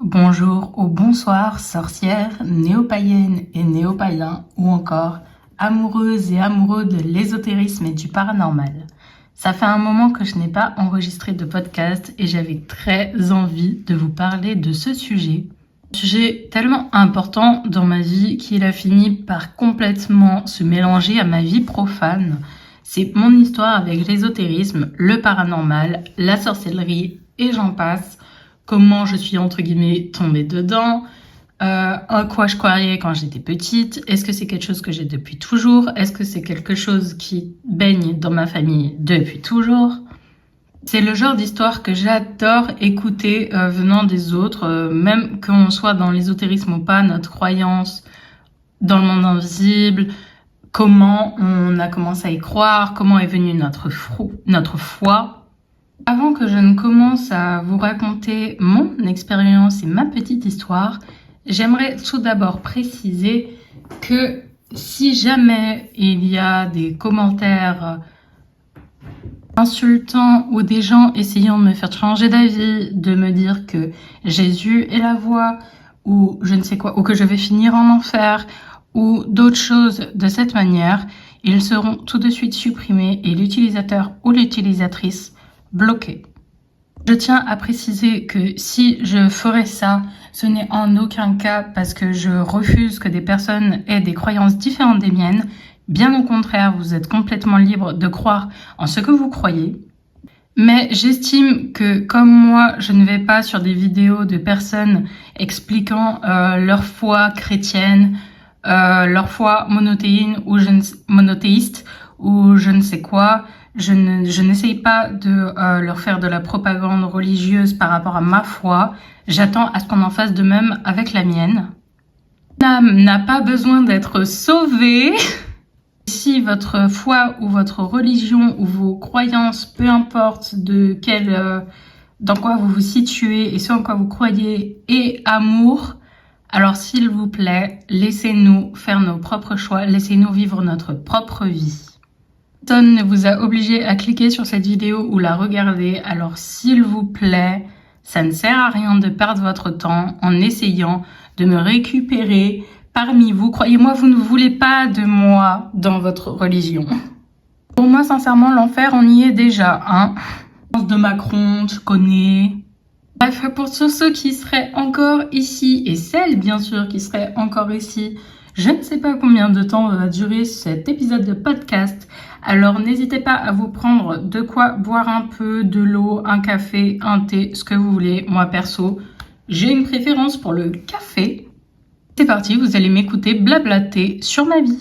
bonjour ou bonsoir sorcières, néo-païennes et néo-païens ou encore amoureuses et amoureux de l'ésotérisme et du paranormal. Ça fait un moment que je n'ai pas enregistré de podcast et j'avais très envie de vous parler de ce sujet. Un sujet tellement important dans ma vie qu'il a fini par complètement se mélanger à ma vie profane. C'est mon histoire avec l'ésotérisme, le paranormal, la sorcellerie et j'en passe. Comment je suis entre guillemets tombée dedans, en quoi je croyais quand j'étais petite, est-ce que c'est quelque chose que j'ai depuis toujours, est-ce que c'est quelque chose qui baigne dans ma famille depuis toujours. C'est le genre d'histoire que j'adore écouter venant des autres, même qu'on soit dans l'ésotérisme ou pas, notre croyance dans le monde invisible, comment on a commencé à y croire, comment est venue notre foi. Avant que je ne commence à vous raconter mon expérience et ma petite histoire, j'aimerais tout d'abord préciser que si jamais il y a des commentaires insultants ou des gens essayant de me faire changer d'avis, de me dire que Jésus est la voie ou je ne sais quoi, ou que je vais finir en enfer ou d'autres choses de cette manière, ils seront tout de suite supprimés et l'utilisateur ou l'utilisatrice bloqué. Je tiens à préciser que si je ferais ça, ce n'est en aucun cas parce que je refuse que des personnes aient des croyances différentes des miennes. Bien au contraire, vous êtes complètement libre de croire en ce que vous croyez. Mais j'estime que comme moi, je ne vais pas sur des vidéos de personnes expliquant leur foi chrétienne, leur foi monothéiste ou je ne sais quoi. Je n'essaye pas de leur faire de la propagande religieuse par rapport à ma foi. J'attends à ce qu'on en fasse de même avec la mienne. L'âme n'a pas besoin d'être sauvée. Si votre foi ou votre religion ou vos croyances, peu importe dans quoi vous vous situez et ce en quoi vous croyez, est amour, alors s'il vous plaît, laissez-nous faire nos propres choix, laissez-nous vivre notre propre vie. Personne ne vous a obligé à cliquer sur cette vidéo ou la regarder, alors s'il vous plaît, ça ne sert à rien de perdre votre temps en essayant de me récupérer parmi vous. Croyez-moi, vous ne voulez pas de moi dans votre religion. Pour moi, sincèrement, l'enfer, on y est déjà, hein. De Macron, je connais. Bref, pour tous ceux qui seraient encore ici, et celles, bien sûr, qui seraient encore ici, je ne sais pas combien de temps va durer cet épisode de podcast, alors n'hésitez pas à vous prendre de quoi boire un peu, de l'eau, un café, un thé, ce que vous voulez. Moi perso, j'ai une préférence pour le café. C'est parti, vous allez m'écouter blablater sur ma vie.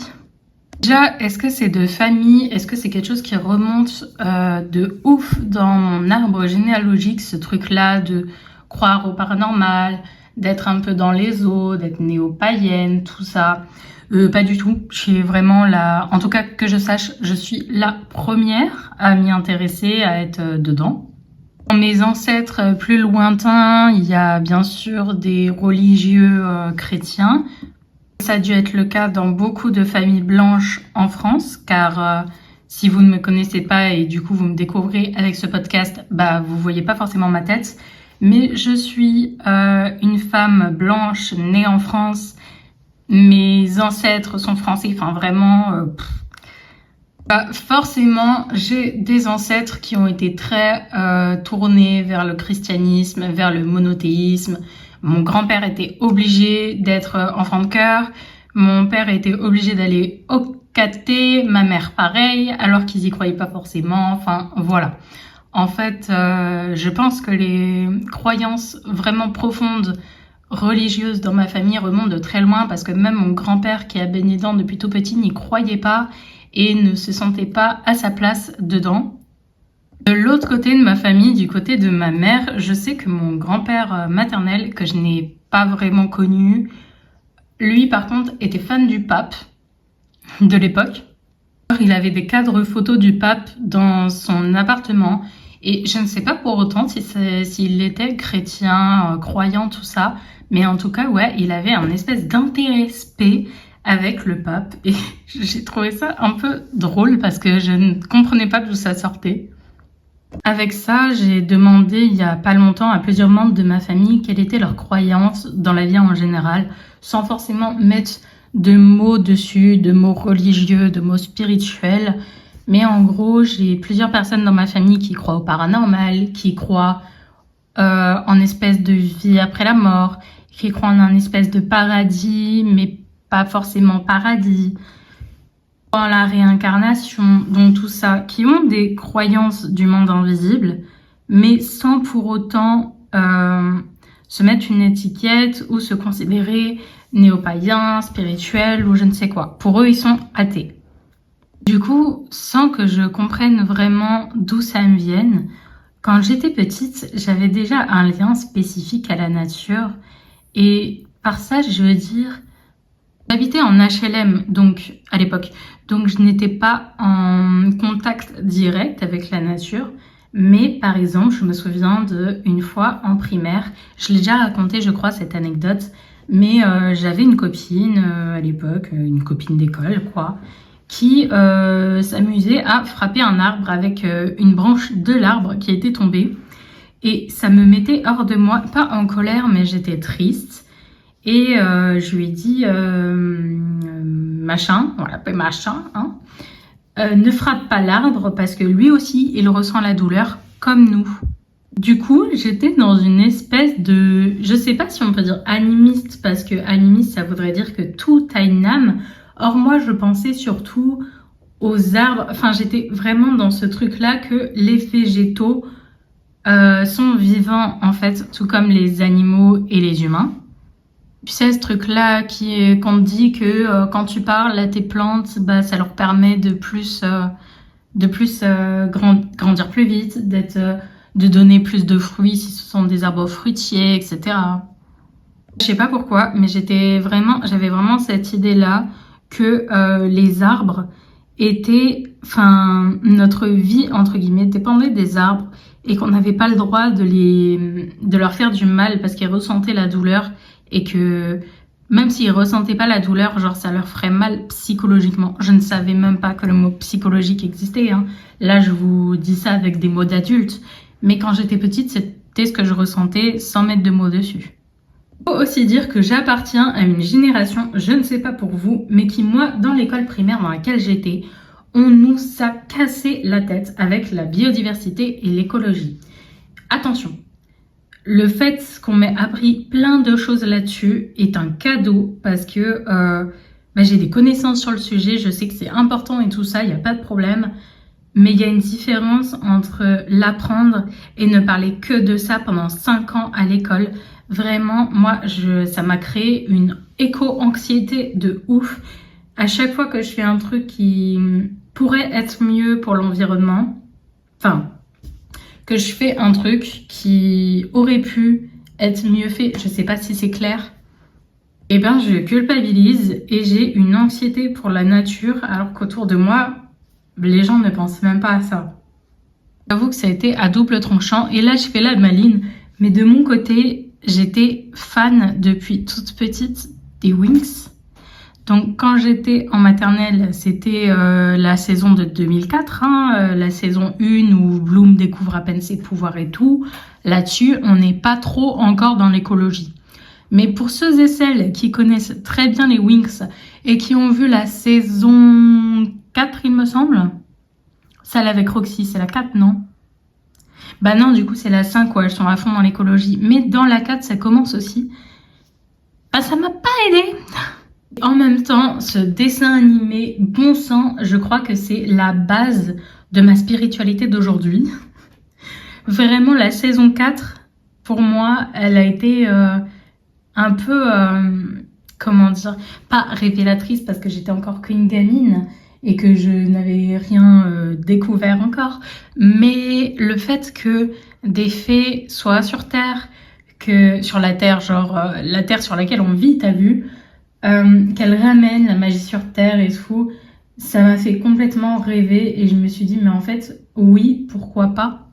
Déjà, est-ce que c'est de famille? Est-ce que c'est quelque chose qui remonte de ouf dans mon arbre généalogique, ce truc-là de croire au paranormal, d'être un peu dans les eaux, d'être néo-païenne, tout ça? Pas du tout. Je suis vraiment en tout cas que je sache, je suis la première à m'y intéresser, à être dedans. Dans mes ancêtres plus lointains, il y a bien sûr des religieux chrétiens. Ça a dû être le cas dans beaucoup de familles blanches en France, car si vous ne me connaissez pas et du coup vous me découvrez avec ce podcast, vous voyez pas forcément ma tête. Mais je suis une femme blanche née en France. Mes ancêtres sont français, enfin vraiment... forcément, j'ai des ancêtres qui ont été très tournés vers le christianisme, vers le monothéisme. Mon grand-père était obligé d'être enfant de chœur. Mon père était obligé d'aller au caté. Ma mère pareil, alors qu'ils y croyaient pas forcément. Enfin, voilà. En fait, je pense que les croyances vraiment profondes religieuses dans ma famille remontent de très loin parce que même mon grand-père qui a baigné dedans depuis tout petit n'y croyait pas et ne se sentait pas à sa place dedans. De l'autre côté de ma famille, du côté de ma mère, je sais que mon grand-père maternel, que je n'ai pas vraiment connu, lui par contre était fan du pape de l'époque. Il avait des cadres photos du pape dans son appartement et je ne sais pas pour autant s'il était chrétien, croyant, tout ça, mais en tout cas, ouais, il avait un espèce d'intérêt avec le pape et j'ai trouvé ça un peu drôle parce que je ne comprenais pas d'où ça sortait. Avec ça, j'ai demandé il y a pas longtemps à plusieurs membres de ma famille quelle était leur croyance dans la vie en général, sans forcément mettre de mots dessus, de mots religieux, de mots spirituels. Mais en gros, j'ai plusieurs personnes dans ma famille qui croient au paranormal, qui croient en espèce de vie après la mort, qui croient en un espèce de paradis, mais pas forcément paradis, en la réincarnation, donc tout ça, qui ont des croyances du monde invisible, mais sans pour autant se mettre une étiquette ou se considérer néo-païen, spirituel ou je ne sais quoi. Pour eux, ils sont athées. Du coup, sans que je comprenne vraiment d'où ça me vienne, quand j'étais petite, j'avais déjà un lien spécifique à la nature. Et par ça, je veux dire, j'habitais en HLM, donc à l'époque. Donc je n'étais pas en contact direct avec la nature. Mais par exemple, je me souviens d'une fois en primaire, je l'ai déjà raconté, je crois, cette anecdote, mais j'avais une copine à l'époque, une copine d'école, quoi, qui s'amusait à frapper un arbre avec une branche de l'arbre qui était tombée. Et ça me mettait hors de moi, pas en colère, mais j'étais triste. Et je lui ai dit, machin, on l'appelle machin, hein, ne frappe pas l'arbre parce que lui aussi, il ressent la douleur comme nous. Du coup, j'étais dans une espèce de, je sais pas si on peut dire animiste, parce que animiste, ça voudrait dire que tout a une âme. Or, moi, je pensais surtout aux arbres. Enfin, j'étais vraiment dans ce truc-là que les végétaux sont vivants, en fait, tout comme les animaux et les humains. Tu sais, ce truc-là qu'on te dit que quand tu parles à tes plantes, bah, ça leur permet de plus grandir plus vite, de donner plus de fruits si ce sont des arbres fruitiers, etc. Je sais pas pourquoi, mais j'avais vraiment cette idée-là que les arbres notre vie, entre guillemets, dépendait des arbres et qu'on n'avait pas le droit de leur faire du mal parce qu'ils ressentaient la douleur et que même s'ils ressentaient pas la douleur, genre ça leur ferait mal psychologiquement. Je ne savais même pas que le mot psychologique existait, hein. Là, je vous dis ça avec des mots d'adulte, mais quand j'étais petite, c'était ce que je ressentais sans mettre de mots dessus. Il faut aussi dire que j'appartiens à une génération, je ne sais pas pour vous, mais qui, moi, dans l'école primaire dans laquelle j'étais, on nous a cassé la tête avec la biodiversité et l'écologie. Attention, le fait qu'on m'ait appris plein de choses là-dessus est un cadeau parce que j'ai des connaissances sur le sujet, je sais que c'est important et tout ça, il n'y a pas de problème. Mais il y a une différence entre l'apprendre et ne parler que de ça pendant 5 ans à l'école. Vraiment, moi, ça m'a créé une éco-anxiété de ouf. À chaque fois que je fais un truc qui pourrait être mieux pour l'environnement, que je fais un truc qui aurait pu être mieux fait, je sais pas si c'est clair, eh ben je culpabilise et j'ai une anxiété pour la nature alors qu'autour de moi, les gens ne pensent même pas à ça. J'avoue que ça a été à double tranchant et là je fais la maline, mais de mon côté, j'étais fan depuis toute petite des Winx. Donc quand j'étais en maternelle, c'était la saison de 2004, la saison 1 où Bloom découvre à peine ses pouvoirs et tout. Là-dessus, on n'est pas trop encore dans l'écologie. Mais pour ceux et celles qui connaissent très bien les Winx et qui ont vu la saison 4, il me semble, celle avec Roxy, c'est la 4, non? Bah non, du coup c'est la 5, ouais, elles sont à fond dans l'écologie. Mais dans la 4, ça commence aussi. Bah ça m'a pas aidé. En même temps, ce dessin animé, bon sang, je crois que c'est la base de ma spiritualité d'aujourd'hui. Vraiment, la saison 4, pour moi, elle a été un peu, comment dire, pas révélatrice parce que j'étais encore qu'une gamine et que je n'avais rien découvert encore. Mais le fait que des fées soient sur Terre, que sur la Terre, genre la Terre sur laquelle on vit, t'as vu, qu'elle ramène la magie sur Terre et tout, ça m'a fait complètement rêver et je me suis dit mais en fait oui, pourquoi pas.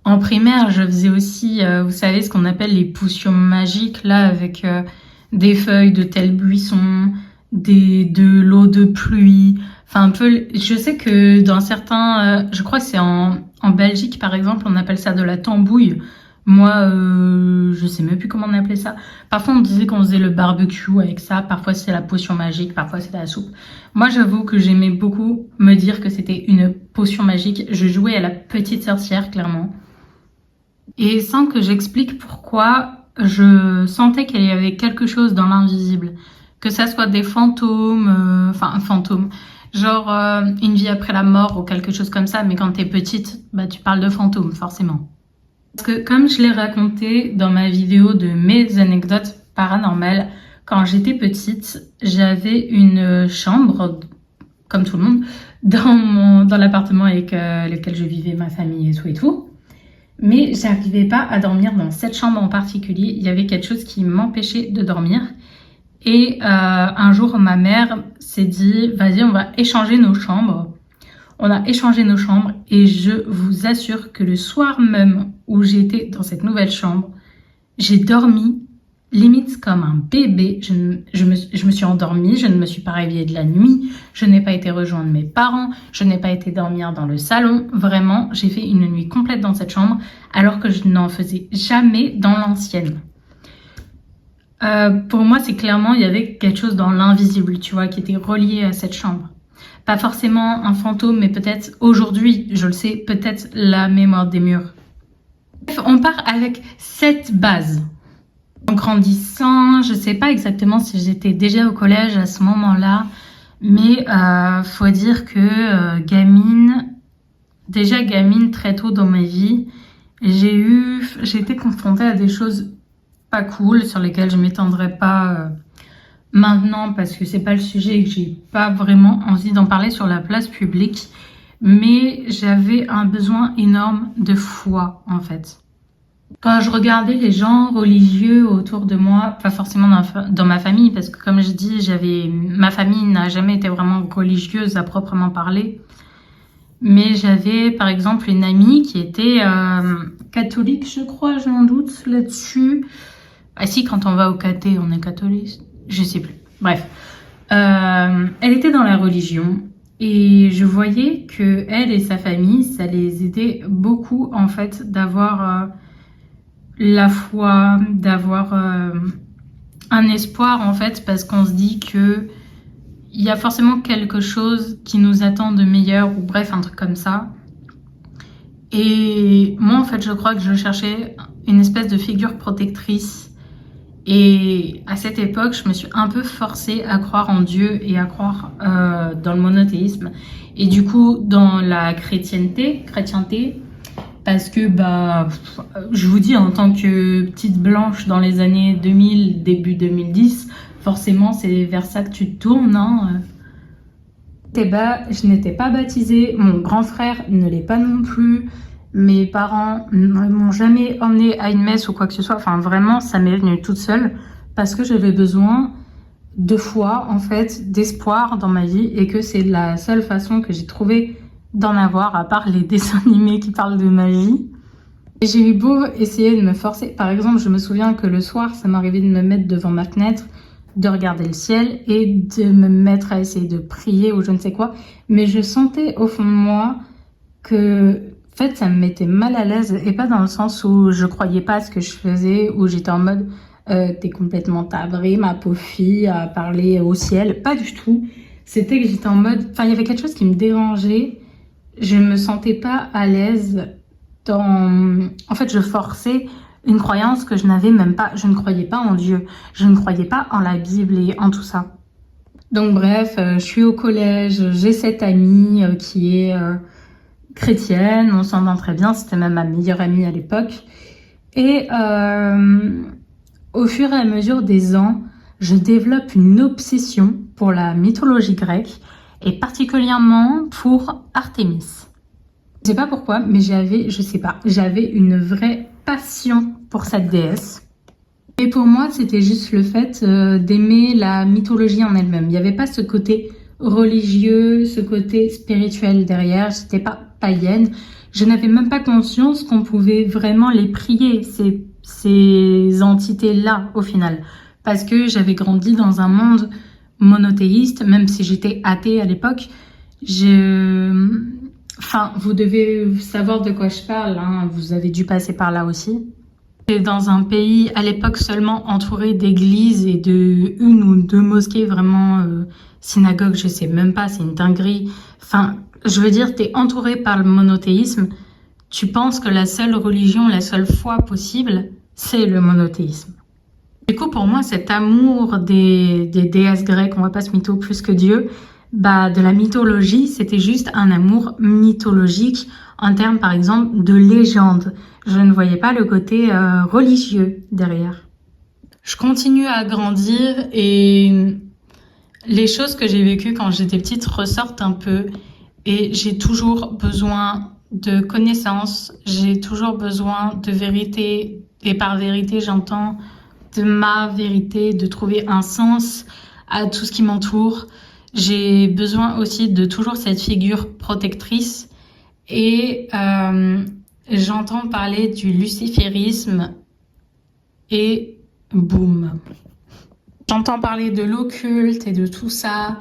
En primaire je faisais aussi vous savez ce qu'on appelle les potions magiques là avec des feuilles de tel buisson, de l'eau de pluie, enfin un peu, je sais que dans certains je crois que c'est en En Belgique, par exemple, on appelle ça de la tambouille. Moi, je sais même plus comment on appelait ça. Parfois, on disait qu'on faisait le barbecue avec ça. Parfois, c'est la potion magique. Parfois, c'était la soupe. Moi, j'avoue que j'aimais beaucoup me dire que c'était une potion magique. Je jouais à la petite sorcière, clairement. Et sans que j'explique pourquoi, je sentais qu'il y avait quelque chose dans l'invisible. Que ça soit des fantômes, enfin, un fantôme. Genre une vie après la mort ou quelque chose comme ça. Mais quand t'es petite, bah, tu parles de fantômes, forcément. Parce que comme je l'ai raconté dans ma vidéo de mes anecdotes paranormales, quand j'étais petite, j'avais une chambre, comme tout le monde, dans l'appartement avec lequel je vivais, ma famille et tout et tout. Mais j'arrivais pas à dormir dans cette chambre en particulier. Il y avait quelque chose qui m'empêchait de dormir. Et un jour, ma mère s'est dit, vas-y, on va échanger nos chambres. On a échangé nos chambres et je vous assure que le soir même où j'étais dans cette nouvelle chambre, j'ai dormi limite comme un bébé. Je me suis endormie, je ne me suis pas réveillée de la nuit, je n'ai pas été rejoindre mes parents, je n'ai pas été dormir dans le salon. Vraiment, j'ai fait une nuit complète dans cette chambre alors que je n'en faisais jamais dans l'ancienne. Pour moi, c'est clairement, il y avait quelque chose dans l'invisible, tu vois, qui était relié à cette chambre. Pas forcément un fantôme, mais peut-être aujourd'hui, je le sais, peut-être la mémoire des murs. Bref, on part avec cette base. En grandissant, je sais pas exactement si j'étais déjà au collège à ce moment-là, mais faut dire que gamine très tôt dans ma vie, j'ai été confrontée à des choses pas cool sur lesquelles je m'étendrai pas maintenant parce que c'est pas le sujet et que j'ai pas vraiment envie d'en parler sur la place publique, mais j'avais un besoin énorme de foi en fait. Quand je regardais les gens religieux autour de moi, pas forcément dans ma famille, parce que comme je dis, ma famille n'a jamais été vraiment religieuse à proprement parler, mais j'avais par exemple une amie qui était catholique, je crois, j'ai un doute là-dessus. Ah si, quand on va au caté, on est catholique. Je sais plus. Bref. Elle était dans la religion et je voyais que elle et sa famille, ça les aidait beaucoup en fait d'avoir la foi, d'avoir un espoir en fait parce qu'on se dit que il y a forcément quelque chose qui nous attend de meilleur ou bref un truc comme ça. Et moi en fait je crois que je cherchais une espèce de figure protectrice. Et à cette époque, je me suis un peu forcée à croire en Dieu et à croire dans le monothéisme. Et du coup, dans la chrétienté, parce que bah, je vous dis, en tant que petite blanche dans les années 2000, début 2010, forcément, c'est vers ça que tu te tournes. Hein. Et bah, je n'étais pas baptisée, mon grand frère ne l'est pas non plus. Mes parents ne m'ont jamais emmenée à une messe ou quoi que ce soit. Enfin, vraiment, ça m'est venu toute seule parce que j'avais besoin de foi, en fait, d'espoir dans ma vie et que c'est la seule façon que j'ai trouvé d'en avoir, à part les dessins animés qui parlent de magie. Et j'ai eu beau essayer de me forcer. Par exemple, je me souviens que le soir, ça m'arrivait de me mettre devant ma fenêtre, de regarder le ciel et de me mettre à essayer de prier ou je ne sais quoi. Mais je sentais au fond de moi que... En fait, ça me mettait mal à l'aise et pas dans le sens où je croyais pas à ce que je faisais, où j'étais en mode t'es complètement tabrée, ma pauvre fille, à parler au ciel. Pas du tout. C'était que j'étais en mode... Enfin, il y avait quelque chose qui me dérangeait. Je me sentais pas à l'aise dans... En fait, je forçais une croyance que je n'avais même pas. Je ne croyais pas en Dieu. Je ne croyais pas en la Bible et en tout ça. Donc bref, je suis au collège. J'ai cette amie qui est... chrétienne, on s'entend très bien, c'était même ma meilleure amie à l'époque. Et au fur et à mesure des ans, je développe une obsession pour la mythologie grecque et particulièrement pour Artémis. Je sais pas pourquoi, mais j'avais une vraie passion pour cette déesse. Et pour moi, c'était juste le fait d'aimer la mythologie en elle-même. Il n'y avait pas ce côté religieux, ce côté spirituel derrière. J'étais pas païenne. Je n'avais même pas conscience qu'on pouvait vraiment les prier, ces entités-là, au final. Parce que j'avais grandi dans un monde monothéiste, même si j'étais athée à l'époque. Enfin, vous devez savoir de quoi je parle, hein. Vous avez dû passer par là aussi. C'est dans un pays, à l'époque seulement entouré d'églises et de une ou deux mosquées, vraiment synagogues, je sais même pas, c'est une dinguerie. Enfin, je veux dire, t'es entouré par le monothéisme. Tu penses que la seule religion, la seule foi possible, c'est le monothéisme. Du coup, pour moi, cet amour des déesses grecques, on va pas se mytho plus que Dieu, bah, de la mythologie, c'était juste un amour mythologique en termes, par exemple, de légende. Je ne voyais pas le côté religieux derrière. Je continue à grandir et les choses que j'ai vécues quand j'étais petite ressortent un peu et j'ai toujours besoin de connaissances, j'ai toujours besoin de vérité et par vérité, j'entends de ma vérité, de trouver un sens à tout ce qui m'entoure. J'ai besoin aussi de toujours cette figure protectrice et j'entends parler du luciférisme et boum. J'entends parler de l'occulte et de tout ça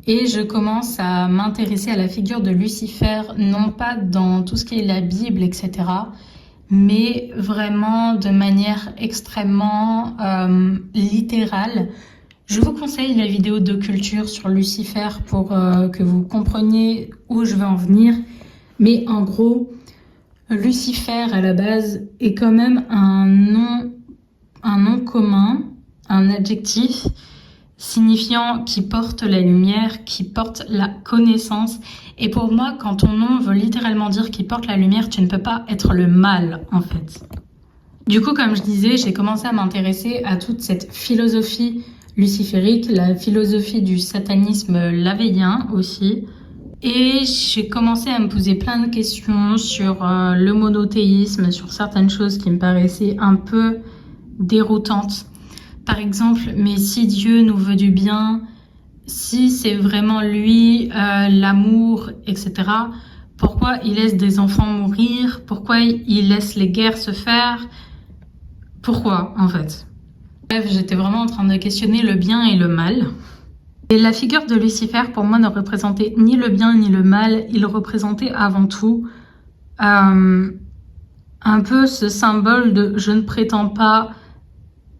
et je commence à m'intéresser à la figure de Lucifer, non pas dans tout ce qui est la Bible, etc., mais vraiment de manière extrêmement littérale. Je vous conseille la vidéo de culture sur Lucifer pour que vous compreniez où je veux en venir. Mais en gros, Lucifer à la base est quand même un nom commun, un adjectif signifiant qui porte la lumière, qui porte la connaissance. Et pour moi, quand ton nom veut littéralement dire qui porte la lumière, tu ne peux pas être le mal, en fait. Du coup, comme je disais, j'ai commencé à m'intéresser à toute cette philosophie luciférique, la philosophie du satanisme lavéien aussi. Et j'ai commencé à me poser plein de questions sur le monothéisme, sur certaines choses qui me paraissaient un peu déroutantes. Par exemple, mais si Dieu nous veut du bien, si c'est vraiment lui, l'amour, etc., pourquoi il laisse des enfants mourir? Pourquoi il laisse les guerres se faire? Pourquoi, en fait? Bref, j'étais vraiment en train de questionner le bien et le mal. Et la figure de Lucifer, pour moi, ne représentait ni le bien ni le mal. Il représentait avant tout un peu ce symbole de « je ne prétends pas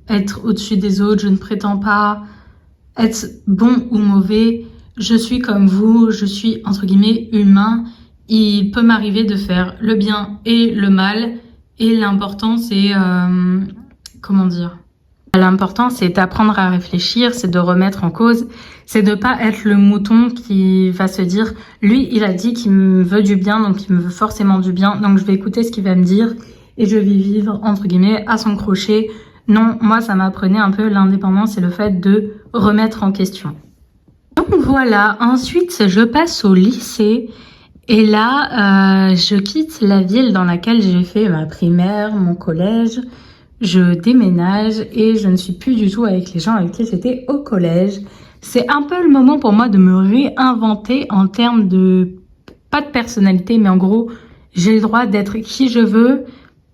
être au-dessus des autres, je ne prétends pas être bon ou mauvais, je suis comme vous, je suis entre guillemets humain, il peut m'arriver de faire le bien et le mal, et l'important c'est, comment dire, l'important c'est d'apprendre à réfléchir, c'est de remettre en cause, c'est de pas être le mouton qui va se dire, lui il a dit qu'il me veut du bien, donc il me veut forcément du bien, donc je vais écouter ce qu'il va me dire, et je vais vivre entre guillemets à son crochet. Non, moi, ça m'apprenait un peu l'indépendance et le fait de remettre en question. Donc voilà, ensuite, je passe au lycée. Et là, je quitte la ville dans laquelle j'ai fait ma primaire, mon collège. Je déménage et je ne suis plus du tout avec les gens avec qui j'étais au collège. C'est un peu le moment pour moi de me réinventer en termes de, pas de personnalité, mais en gros, j'ai le droit d'être qui je veux.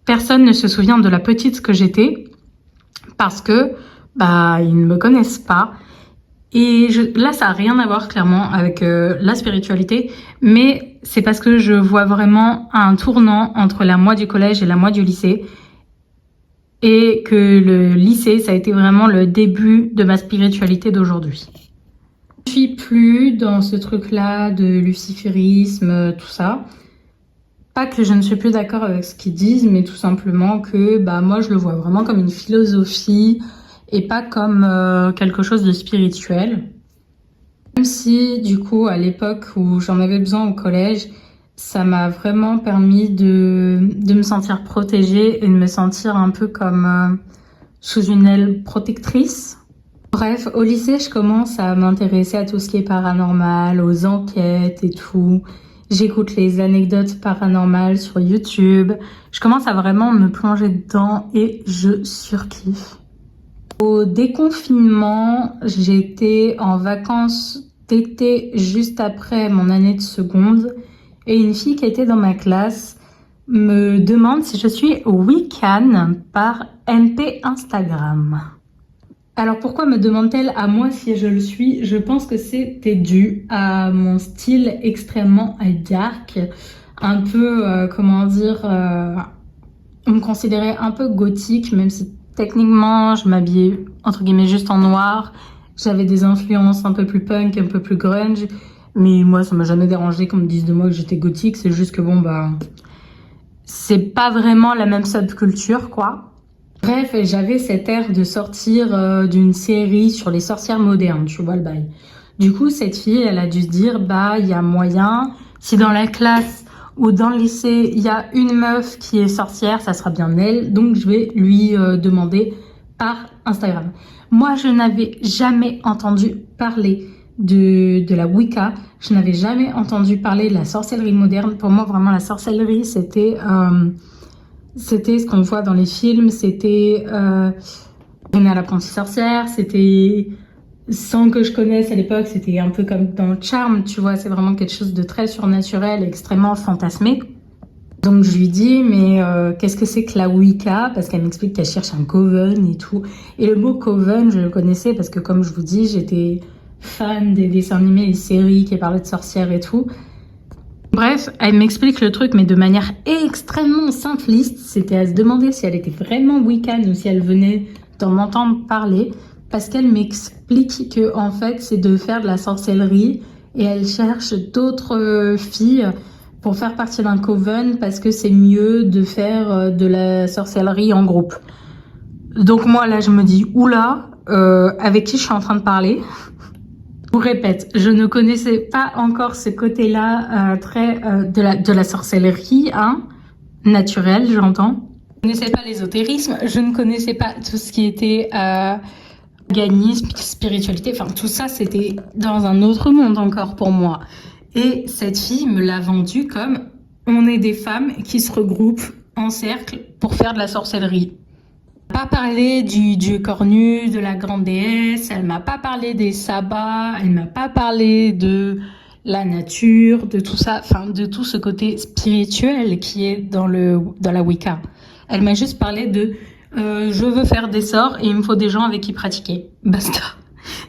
Personne ne se souvient de la petite que j'étais. Parce que bah ils ne me connaissent pas et là ça a rien à voir clairement avec la spiritualité, mais c'est parce que je vois vraiment un tournant entre la moi du collège et la moi du lycée et que le lycée ça a été vraiment le début de ma spiritualité d'aujourd'hui. Je suis plus dans ce truc là de luciférisme, tout ça. Pas que je ne suis plus d'accord avec ce qu'ils disent, mais tout simplement que bah moi je le vois vraiment comme une philosophie et pas comme quelque chose de spirituel. Même si du coup à l'époque où j'en avais besoin au collège, ça m'a vraiment permis de me sentir protégée et de me sentir un peu comme sous une aile protectrice. Bref, au lycée je commence à m'intéresser à tout ce qui est paranormal, aux enquêtes et tout. J'écoute les anecdotes paranormales sur YouTube. Je commence à vraiment me plonger dedans et je surkiffe. Au déconfinement, j'étais en vacances d'été juste après mon année de seconde et une fille qui était dans ma classe me demande si je suis Wiccan par MP Instagram. Alors pourquoi me demande-t-elle à moi si je le suis? Je pense que c'était dû à mon style extrêmement dark, un peu, comment dire, on me considérait un peu gothique, même si techniquement je m'habillais entre guillemets juste en noir. J'avais des influences un peu plus punk, un peu plus grunge, mais moi ça m'a jamais dérangé qu'on me dise de moi que j'étais gothique, c'est juste que bon bah c'est pas vraiment la même subculture quoi. Bref, j'avais cet air de sortir d'une série sur les sorcières modernes, tu vois le bail. Du coup, cette fille, elle a dû se dire, bah, il y a moyen, si dans la classe ou dans le lycée, il y a une meuf qui est sorcière, ça sera bien elle, donc je vais lui demander par Instagram. Moi, je n'avais jamais entendu parler de la Wicca, je n'avais jamais entendu parler de la sorcellerie moderne. Pour moi, vraiment, la sorcellerie, c'était ce qu'on voit dans les films, c'était Sabrina l'apprentie sorcière, c'était sans que je connaisse à l'époque, c'était un peu comme dans Charme, tu vois, c'est vraiment quelque chose de très surnaturel, extrêmement fantasmé. Donc je lui dis, mais qu'est-ce que c'est que la Wicca? Parce qu'elle m'explique qu'elle cherche un coven et tout. Et le mot coven, je le connaissais parce que comme je vous dis, j'étais fan des dessins animés, des séries qui parlaient de sorcières et tout. Bref, elle m'explique le truc, mais de manière extrêmement simpliste. C'était à se demander si elle était vraiment Wiccan ou si elle venait d'en entendre parler. Parce qu'elle m'explique que, en fait, c'est de faire de la sorcellerie et elle cherche d'autres filles pour faire partie d'un coven parce que c'est mieux de faire de la sorcellerie en groupe. Donc moi, là, je me dis, oula, avec qui je suis en train de parler? Je vous répète, je ne connaissais pas encore ce côté-là de la sorcellerie, hein, naturelle, j'entends. Je ne connaissais pas l'ésotérisme, je ne connaissais pas tout ce qui était organisme, spiritualité, enfin tout ça c'était dans un autre monde encore pour moi. Et cette fille me l'a vendu comme on est des femmes qui se regroupent en cercle pour faire de la sorcellerie. Elle m'a pas parlé du dieu cornu, de la grande déesse, elle m'a pas parlé des sabbats, elle m'a pas parlé de la nature, de tout ça, enfin de tout ce côté spirituel qui est dans la Wicca. Elle m'a juste parlé de je veux faire des sorts et il me faut des gens avec qui pratiquer. Basta.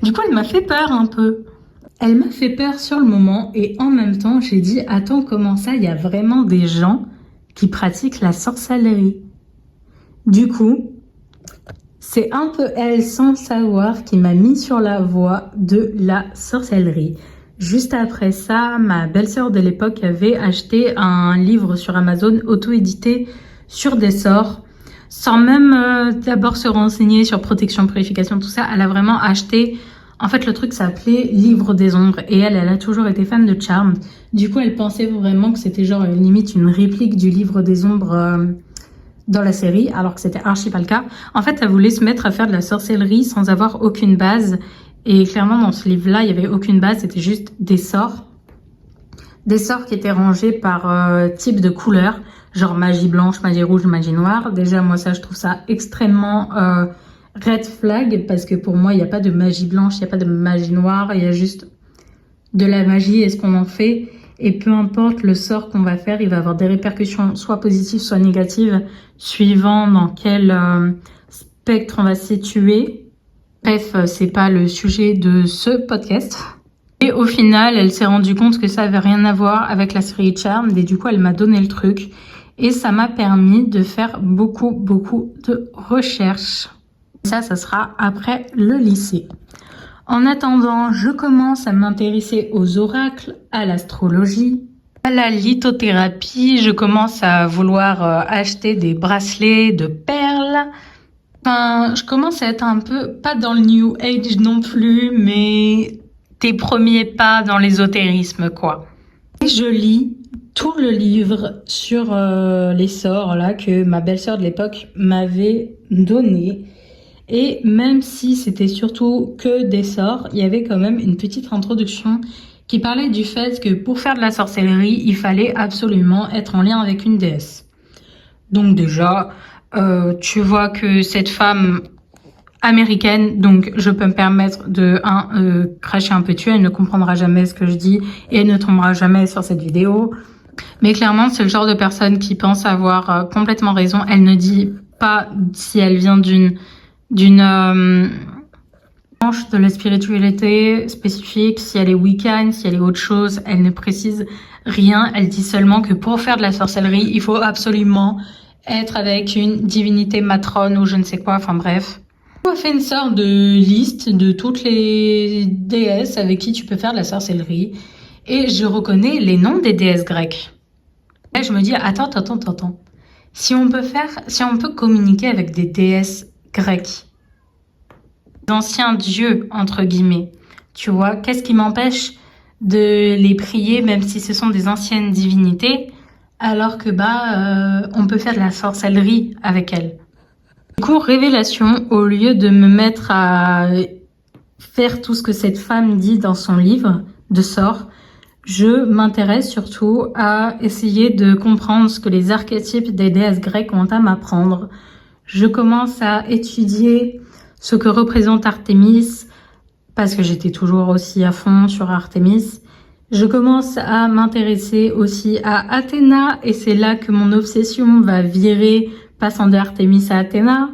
Du coup, elle m'a fait peur un peu. Elle m'a fait peur sur le moment et en même temps, j'ai dit attends, comment ça, il y a vraiment des gens qui pratiquent la sorcellerie. Du coup, c'est un peu elle, sans le savoir, qui m'a mis sur la voie de la sorcellerie. Juste après ça, ma belle-sœur de l'époque avait acheté un livre sur Amazon auto-édité sur des sorts. Sans même d'abord se renseigner sur protection, purification, tout ça, elle a vraiment acheté... En fait, le truc s'appelait Livre des Ombres et elle a toujours été fan de Charmed. Du coup, elle pensait vraiment que c'était genre limite une réplique du Livre des Ombres... dans la série, alors que c'était archi pas le cas. En fait, elle voulait se mettre à faire de la sorcellerie sans avoir aucune base. Et clairement, dans ce livre-là, il y avait aucune base, c'était juste des sorts. Des sorts qui étaient rangés par type de couleur, genre magie blanche, magie rouge, magie noire. Déjà, moi, ça, je trouve ça extrêmement red flag, parce que pour moi, il n'y a pas de magie blanche, il n'y a pas de magie noire, il y a juste de la magie et ce qu'on en fait. Et peu importe le sort qu'on va faire, il va avoir des répercussions soit positives, soit négatives, suivant dans quel spectre on va se situer. Bref, c'est pas le sujet de ce podcast. Et au final, elle s'est rendue compte que ça avait rien à voir avec la série Charmed et du coup, elle m'a donné le truc. Et ça m'a permis de faire beaucoup de recherches. Ça sera après le lycée. En attendant, je commence à m'intéresser aux oracles, à l'astrologie, à la lithothérapie. Je commence à vouloir acheter des bracelets de perles. Enfin, je commence à être un peu, pas dans le New Age non plus, mais tes premiers pas dans l'ésotérisme, quoi. Et je lis tout le livre sur les sorts là que ma belle-sœur de l'époque m'avait donné. Et même si c'était surtout que des sorts, il y avait quand même une petite introduction qui parlait du fait que pour faire de la sorcellerie, il fallait absolument être en lien avec une déesse. Donc déjà, tu vois que cette femme américaine, donc je peux me permettre de cracher un peu dessus, elle ne comprendra jamais ce que je dis et elle ne tombera jamais sur cette vidéo. Mais clairement, c'est le genre de personne qui pense avoir complètement raison. Elle ne dit pas si elle vient d'une Branche de la spiritualité spécifique, si elle est Wiccan, si elle est autre chose, elle ne précise rien. Elle dit seulement que pour faire de la sorcellerie, il faut absolument être avec une divinité matrone ou je ne sais quoi, enfin bref. On a fait une sorte de liste de toutes les déesses avec qui tu peux faire de la sorcellerie. Et je reconnais les noms des déesses grecques. Et je me dis, attends. Si on peut communiquer avec des déesses grecques, d'anciens dieux, entre guillemets, tu vois, qu'est-ce qui m'empêche de les prier, même si ce sont des anciennes divinités, alors que on peut faire de la sorcellerie avec elles. Du coup, révélation, au lieu de me mettre à faire tout ce que cette femme dit dans son livre de sorts, je m'intéresse surtout à essayer de comprendre ce que les archétypes des déesses grecques ont à m'apprendre. Je commence à étudier ce que représente Artémis, parce que j'étais toujours aussi à fond sur Artémis. Je commence à m'intéresser aussi à Athéna, et c'est là que mon obsession va virer, passant de Artémis à Athéna.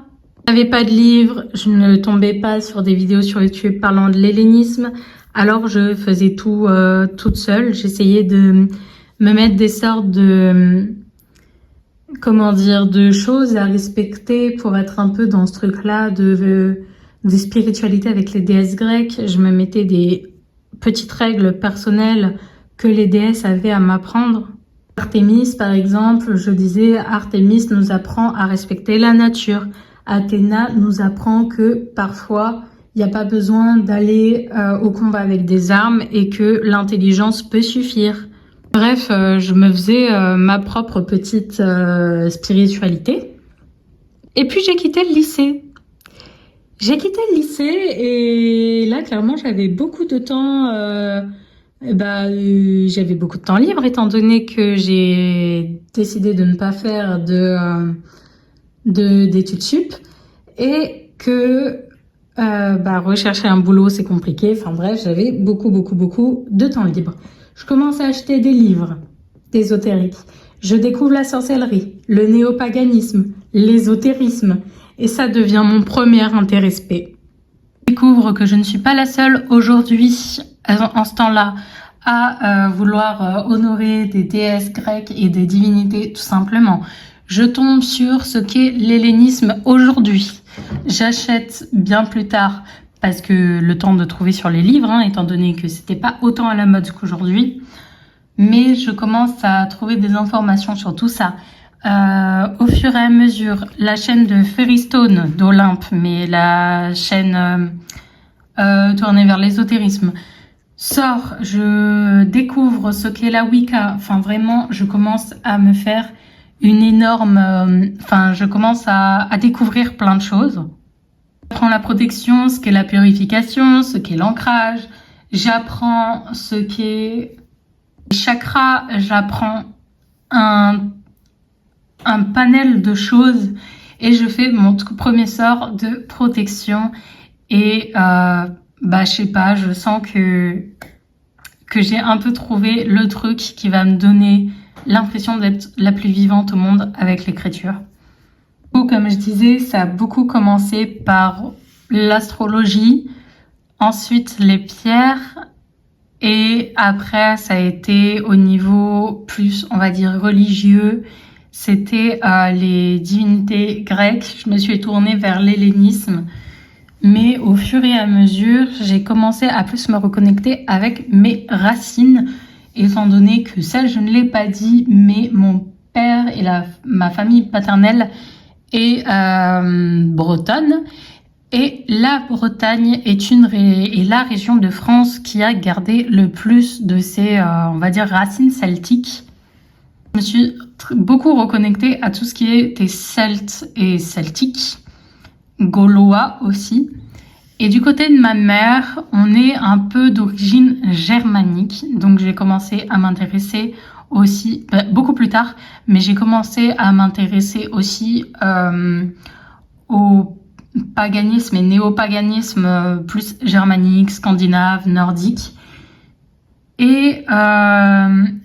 Je n'avais pas de livre, je ne tombais pas sur des vidéos sur YouTube parlant de l'hellénisme, alors je faisais tout toute seule. J'essayais de me mettre des sortes de, de choses à respecter pour être un peu dans ce truc-là de spiritualité avec les déesses grecques. Je me mettais des petites règles personnelles que les déesses avaient à m'apprendre. Artémis, par exemple, je disais, Artémis nous apprend à respecter la nature. Athéna nous apprend que parfois, il n'y a pas besoin d'aller au combat avec des armes et que l'intelligence peut suffire. Bref, je me faisais ma propre petite spiritualité. Et puis j'ai quitté le lycée. Et là, clairement, j'avais beaucoup de temps. J'avais beaucoup de temps libre étant donné que j'ai décidé de ne pas faire d'études sup et que rechercher un boulot c'est compliqué. Enfin bref, j'avais beaucoup de temps libre. Je commence à acheter des livres d'ésotérique. Je découvre la sorcellerie, le néopaganisme, l'ésotérisme, et ça devient mon premier intéressé. Je découvre que je ne suis pas la seule aujourd'hui, en ce temps-là, à vouloir honorer des déesses grecques et des divinités, tout simplement. Je tombe sur ce qu'est l'hellénisme aujourd'hui. J'achète bien plus tard, parce que le temps de trouver sur les livres, étant donné que c'était pas autant à la mode qu'aujourd'hui. Mais je commence à trouver des informations sur tout ça. Au fur et à mesure, la chaîne de Ferrystone d'Olympe, mais la chaîne tournée vers l'ésotérisme, sort. Je découvre ce qu'est la Wicca. Enfin, vraiment, je commence à me faire une énorme... je commence à découvrir plein de choses. J'apprends la protection, ce qu'est la purification, ce qu'est l'ancrage. J'apprends ce qu'est les chakras. J'apprends un panel de choses et je fais mon premier sort de protection. Et je sais pas, je sens que j'ai un peu trouvé le truc qui va me donner l'impression d'être la plus vivante au monde avec l'écriture. Comme je disais, ça a beaucoup commencé par l'astrologie, ensuite les pierres, et après ça a été au niveau plus, on va dire, religieux. C'était les divinités grecques. Je me suis tournée vers l'hellénisme. Mais au fur et à mesure, j'ai commencé à plus me reconnecter avec mes racines, étant donné que ça, je ne l'ai pas dit, mais mon père et ma famille paternelle est bretonne. Et la Bretagne est la région de France qui a gardé le plus de ses, on va dire, racines celtiques. Je me suis beaucoup reconnectée à tout ce qui était celte et celtique, gaulois aussi. Et du côté de ma mère, on est un peu d'origine germanique. Donc j'ai commencé à m'intéresser aussi, beaucoup plus tard, mais j'ai commencé à m'intéresser aussi au paganisme et néopaganisme plus germanique, scandinave, nordique. Et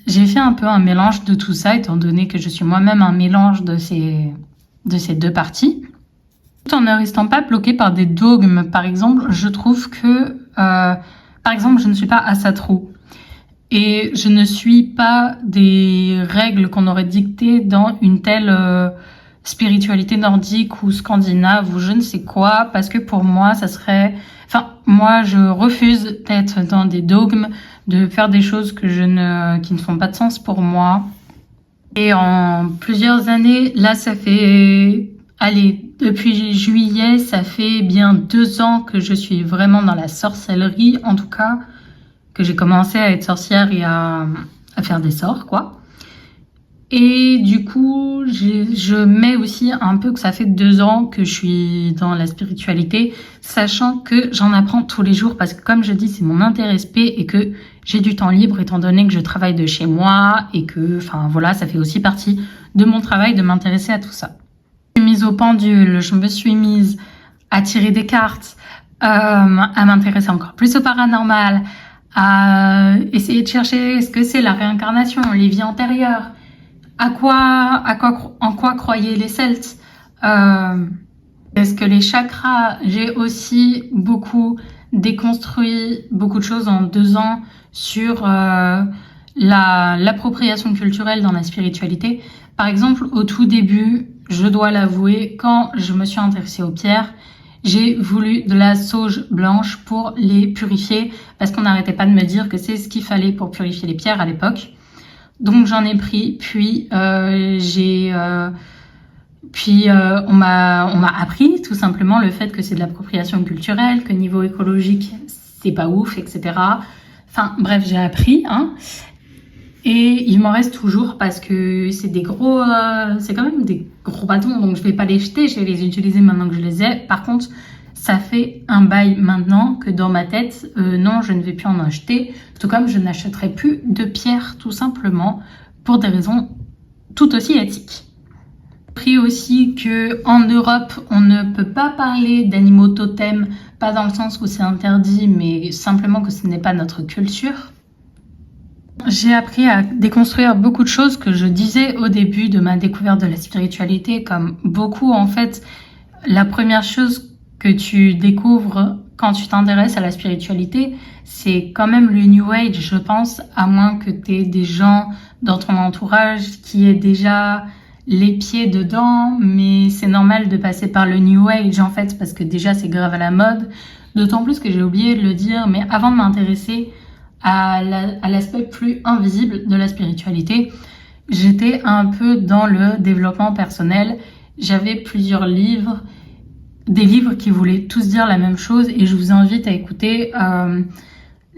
j'ai fait un peu un mélange de tout ça, étant donné que je suis moi-même un mélange de ces deux parties. tout en ne restant pas bloquée par des dogmes. Par exemple, je trouve que, par exemple, je ne suis pas Asatru et je ne suis pas des règles qu'on aurait dictées dans une telle spiritualité nordique ou scandinave ou je ne sais quoi, parce que pour moi, ça serait... Enfin, moi, je refuse d'être dans des dogmes, de faire des choses qui ne font pas de sens pour moi. Et en plusieurs années, là, ça fait... Allez, depuis juillet, ça fait bien 2 ans que je suis vraiment dans la sorcellerie, en tout cas, que j'ai commencé à être sorcière et à faire des sorts, quoi. Et du coup, je mets aussi un peu que ça fait 2 ans que je suis dans la spiritualité, sachant que j'en apprends tous les jours parce que comme je dis, c'est mon intérêt spé et que j'ai du temps libre étant donné que je travaille de chez moi et que, enfin voilà, ça fait aussi partie de mon travail de m'intéresser à tout ça. Je me suis mise au pendule, je me suis mise à tirer des cartes, à m'intéresser encore plus au paranormal, à essayer de chercher ce que c'est la réincarnation, les vies antérieures. En quoi croyaient les Celtes, est-ce que les chakras, j'ai aussi beaucoup déconstruit beaucoup de choses en 2 ans sur l'appropriation culturelle dans la spiritualité. Par exemple, au tout début, je dois l'avouer, quand je me suis intéressée aux pierres, j'ai voulu de la sauge blanche pour les purifier parce qu'on n'arrêtait pas de me dire que c'est ce qu'il fallait pour purifier les pierres à l'époque. Donc j'en ai pris, puis on m'a appris tout simplement le fait que c'est de l'appropriation culturelle, que niveau écologique c'est pas ouf, etc. Enfin bref, j'ai appris, hein. Et il m'en reste toujours parce que c'est c'est quand même des gros bâtons, donc je vais pas les jeter, je vais les utiliser maintenant que je les ai. Par contre, ça fait un bail maintenant que dans ma tête, non, je ne vais plus en acheter. Tout comme je n'achèterai plus de pierres, tout simplement, pour des raisons tout aussi éthiques. J'ai appris aussi qu'en Europe, on ne peut pas parler d'animaux totems, pas dans le sens où c'est interdit, mais simplement que ce n'est pas notre culture. J'ai appris à déconstruire beaucoup de choses que je disais au début de ma découverte de la spiritualité, comme beaucoup en fait. La première chose que tu découvres quand tu t'intéresses à la spiritualité, c'est quand même le New Age, je pense, à moins que tu aies des gens dans ton entourage qui aient déjà les pieds dedans, mais c'est normal de passer par le New Age en fait, parce que déjà c'est grave à la mode, d'autant plus que j'ai oublié de le dire, mais avant de m'intéresser à l'aspect plus invisible de la spiritualité, j'étais un peu dans le développement personnel, j'avais plusieurs livres, des livres qui voulaient tous dire la même chose et je vous invite à écouter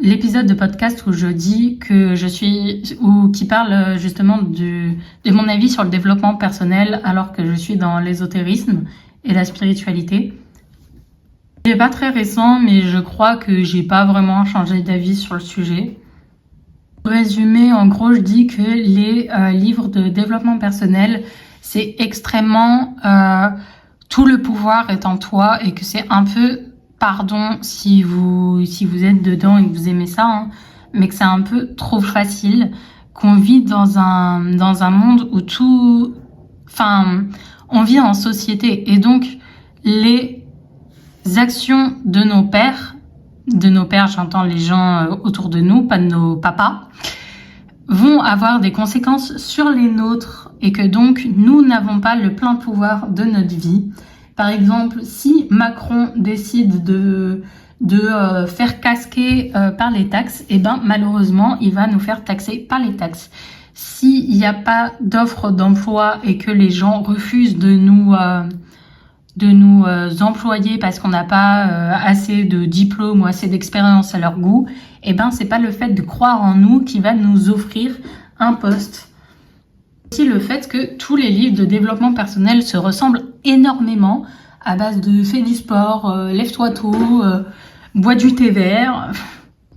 l'épisode de podcast où je dis que qui parle justement de mon avis sur le développement personnel alors que je suis dans l'ésotérisme et la spiritualité. C'est pas très récent, mais je crois que j'ai pas vraiment changé d'avis sur le sujet. Pour résumer, en gros, je dis que les livres de développement personnel, c'est extrêmement... tout le pouvoir est en toi et que c'est un peu, pardon si vous êtes dedans et que vous aimez ça, hein, mais que c'est un peu trop facile, qu'on vit dans un monde où on vit en société et donc les actions de nos pères, j'entends les gens autour de nous, pas de nos papas, vont avoir des conséquences sur les nôtres et que donc nous n'avons pas le plein pouvoir de notre vie. Par exemple, si Macron décide de faire casquer par les taxes, et ben malheureusement il va nous faire taxer par les taxes. S'il n'y a pas d'offre d'emploi et que les gens refusent de nous employer parce qu'on n'a pas assez de diplôme ou assez d'expérience à leur goût, et ben c'est pas le fait de croire en nous qui va nous offrir un poste. Aussi le fait que tous les livres de développement personnel se ressemblent énormément à base de fais du sport, lève-toi tôt, bois du thé vert.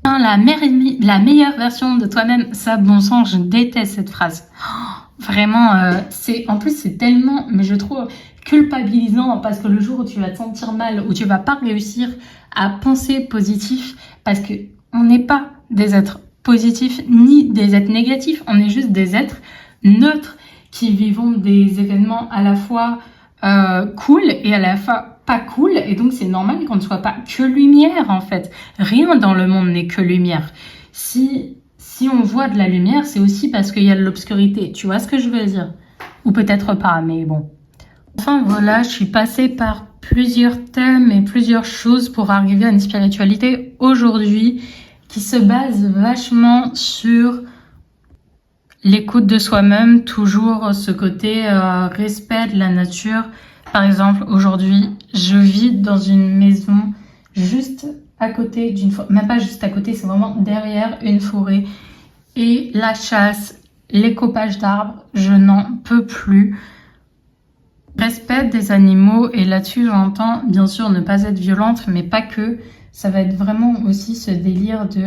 La meilleure version de toi-même, ça bon sang, je déteste cette phrase. Vraiment, en plus c'est tellement, mais je trouve culpabilisant parce que le jour où tu vas te sentir mal, où tu vas pas réussir à penser positif, parce que on n'est pas des êtres positifs ni des êtres négatifs, on est juste des êtres neutres qui vivons des événements à la fois cool et à la fois pas cool et donc c'est normal qu'on ne soit pas que lumière en fait. Rien dans le monde n'est que lumière. Si on voit de la lumière, c'est aussi parce qu'il y a de l'obscurité. Tu vois ce que je veux dire? Ou peut-être pas, mais bon. Enfin voilà, je suis passée par plusieurs thèmes et plusieurs choses pour arriver à une spiritualité aujourd'hui qui se base vachement sur l'écoute de soi-même, toujours ce côté respect de la nature. Par exemple, aujourd'hui, je vis dans une maison juste à côté d'une forêt, même pas juste à côté, c'est vraiment derrière une forêt. Et la chasse, les copages d'arbres, je n'en peux plus. Respect des animaux, et là-dessus j'entends bien sûr ne pas être violente, mais pas que. Ça va être vraiment aussi ce délire de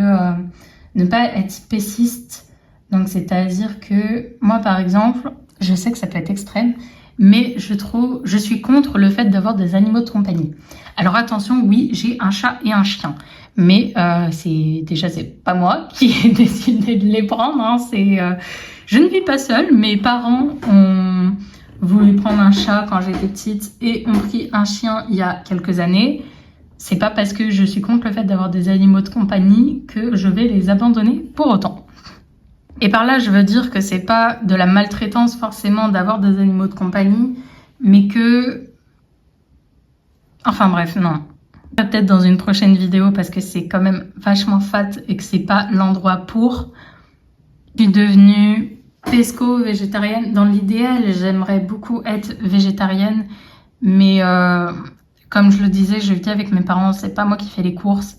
ne pas être spéciste. Donc c'est-à-dire que moi par exemple, je sais que ça peut être extrême, mais je suis contre le fait d'avoir des animaux de compagnie. Alors attention, oui, j'ai un chat et un chien, mais c'est pas moi qui ai décidé de les prendre. Hein, je ne vis pas seule. Mes parents ont voulu prendre un chat quand j'étais petite et ont pris un chien il y a quelques années. C'est pas parce que je suis contre le fait d'avoir des animaux de compagnie que je vais les abandonner pour autant. Et par là, je veux dire que c'est pas de la maltraitance forcément d'avoir des animaux de compagnie, mais que... Enfin bref, non. Peut-être dans une prochaine vidéo parce que c'est quand même vachement fat et que c'est pas l'endroit pour. Je suis devenue pesco-végétarienne. Dans l'idéal, j'aimerais beaucoup être végétarienne, mais comme je le disais, je vis avec mes parents, c'est pas moi qui fais les courses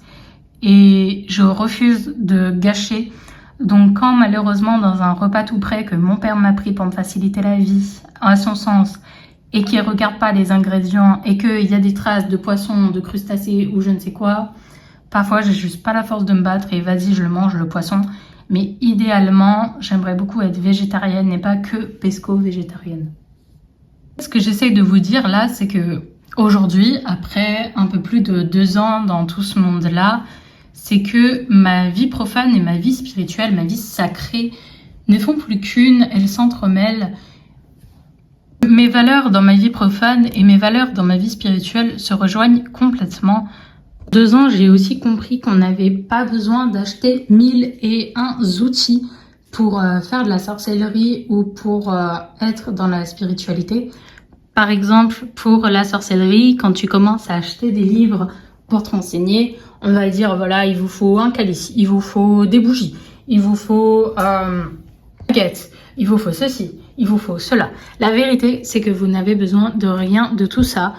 et je refuse de gâcher. Donc quand malheureusement dans un repas tout prêt que mon père m'a pris pour me faciliter la vie, à son sens, et qui regarde pas les ingrédients et qu'il y a des traces de poisson, de crustacés ou je ne sais quoi, parfois j'ai juste pas la force de me battre et vas-y je le mange le poisson. Mais idéalement, j'aimerais beaucoup être végétarienne et pas que pesco-végétarienne. Ce que j'essaye de vous dire là, c'est que aujourd'hui, après un peu plus de 2 ans dans tout ce monde-là, c'est que ma vie profane et ma vie spirituelle, ma vie sacrée, ne font plus qu'une, elles s'entremêlent. Mes valeurs dans ma vie profane et mes valeurs dans ma vie spirituelle se rejoignent complètement. 2 ans, j'ai aussi compris qu'on n'avait pas besoin d'acheter 1001 outils pour faire de la sorcellerie ou pour être dans la spiritualité. Par exemple, pour la sorcellerie, quand tu commences à acheter des livres pour te renseigner, on va dire, voilà, il vous faut un calice, il vous faut des bougies, il vous faut baguette, il vous faut ceci, il vous faut cela. La vérité, c'est que vous n'avez besoin de rien de tout ça.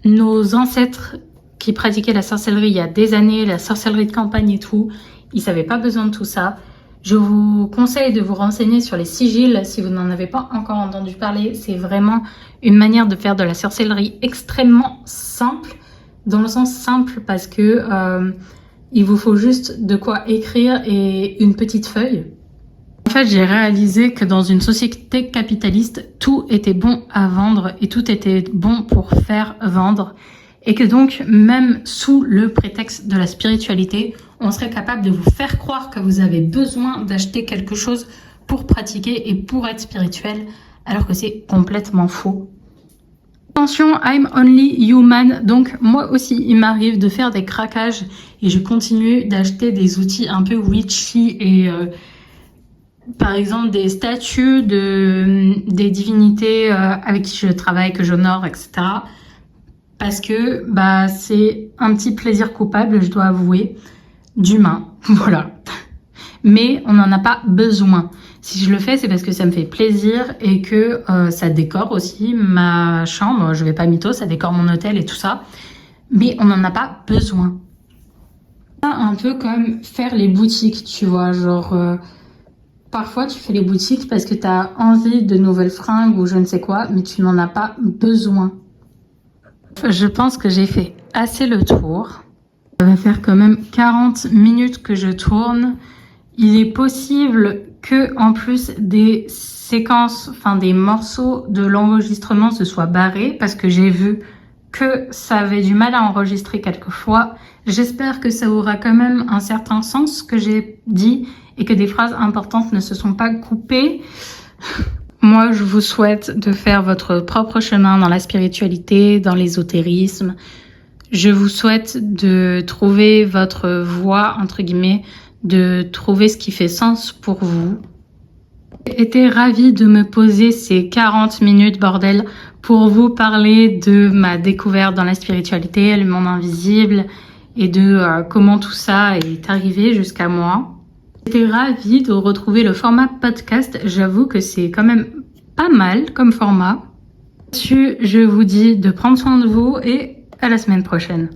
Nos ancêtres qui pratiquaient la sorcellerie il y a des années, la sorcellerie de campagne et tout, ils n'avaient pas besoin de tout ça. Je vous conseille de vous renseigner sur les sigils si vous n'en avez pas encore entendu parler. C'est vraiment une manière de faire de la sorcellerie extrêmement simple, dans le sens simple parce que il vous faut juste de quoi écrire et une petite feuille. En fait, j'ai réalisé que dans une société capitaliste, tout était bon à vendre et tout était bon pour faire vendre. Et que donc, même sous le prétexte de la spiritualité, on serait capable de vous faire croire que vous avez besoin d'acheter quelque chose pour pratiquer et pour être spirituel, alors que c'est complètement faux. Attention, I'm only human, donc moi aussi, il m'arrive de faire des craquages et je continue d'acheter des outils un peu witchy et par exemple des statues des divinités avec qui je travaille, que j'honore, etc. Parce que c'est un petit plaisir coupable, je dois avouer, d'humain, voilà. Mais on n'en a pas besoin. Si je le fais, c'est parce que ça me fait plaisir et que ça décore aussi ma chambre. Je vais pas mytho, ça décore mon hôtel et tout ça. Mais on n'en a pas besoin. Un peu comme faire les boutiques, tu vois, genre... parfois, tu fais les boutiques parce que tu as envie de nouvelles fringues ou je ne sais quoi, mais tu n'en as pas besoin. Je pense que j'ai fait assez le tour. Ça va faire quand même 40 minutes que je tourne. Il est possible que, en plus des séquences, enfin des morceaux de l'enregistrement se soient barrés parce que j'ai vu que ça avait du mal à enregistrer quelquefois. J'espère que ça aura quand même un certain sens ce que j'ai dit et que des phrases importantes ne se sont pas coupées. Moi, je vous souhaite de faire votre propre chemin dans la spiritualité, dans l'ésotérisme. Je vous souhaite de trouver votre voie, entre guillemets, de trouver ce qui fait sens pour vous. J'ai été ravie de me poser ces 40 minutes, bordel, pour vous parler de ma découverte dans la spiritualité, le monde invisible, et de comment tout ça est arrivé jusqu'à moi. J'étais ravie de retrouver le format podcast. J'avoue que c'est quand même pas mal comme format. Là-dessus, je vous dis de prendre soin de vous et à la semaine prochaine.